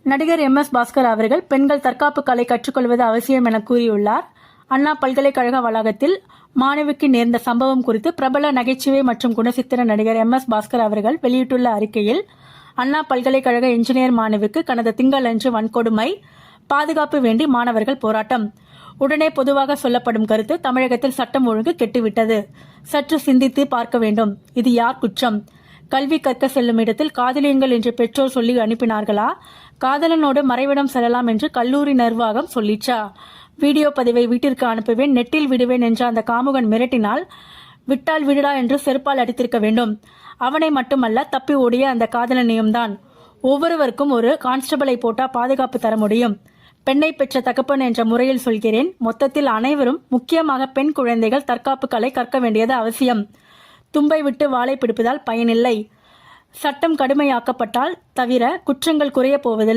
நடிகர் எம்.எஸ். பாஸ்கர் அவர்கள் பெண்கள் தற்காப்பு கலை கற்றுக்கொள்வது அவசியம் என கூறியுள்ளார். அண்ணா பல்கலைக்கழக வளாகத்தில் மாணவிக்கு நேர்ந்த சம்பவம் குறித்து பிரபல நகைச்சுவை மற்றும் குணசித்திர நடிகர் எம்.எஸ். பாஸ்கர் அவர்கள் வெளியிட்டுள்ள அறிக்கையில், அண்ணா பல்கலைக்கழக என்ஜினியர் மாணவிக்கு கடந்த திங்களன்று வன்கொடுமை, பாதுகாப்பு வேண்டி மாணவர்கள் போராட்டம். உடனே பொதுவாக சொல்லப்படும் கருத்து, தமிழகத்தில் சட்டம் ஒழுங்கு கெட்டுவிட்டது, சற்று சிந்தித்து பார்க்க வேண்டும், இது யார் குற்றம்? கல்வி கற்க செல்லும் இடத்தில் காதலியுங்கள் என்று பெற்றோர் சொல்லி அனுப்பினார்களா? காதலனோடு மறைவிடம் செல்லலாம் என்று கல்லூரி நிர்வாகம் சொல்லிச்சா? வீடியோ பதிவை வீட்டிற்கு அனுப்புவேன், நெட்டில் விடுவேன் என்ற அந்த காமுகன் மிரட்டினால் விட்டால் விடுடா என்று செருப்பால் அடித்திருக்க வேண்டும். அவனை மட்டுமல்ல, தப்பி ஓடிய அந்த காதலனையும் தான். ஒவ்வொருவருக்கும் ஒரு கான்ஸ்டபிளை போட்டா பாதுகாப்பு தர முடியும். பெண்ணை பெற்ற தகப்பன் என்ற முறையில் சொல்கிறேன். மொத்தத்தில் அனைவரும், முக்கியமாக பெண் குழந்தைகள் தற்காப்பு கலை கற்க வேண்டியது அவசியம். தும்பை விட்டு வாளை பிடிப்பதால் பயனில்லை. சட்டம் கடுமையாக்கப்பட்டால் தவிர குற்றங்கள் குறைய போவதில்லை.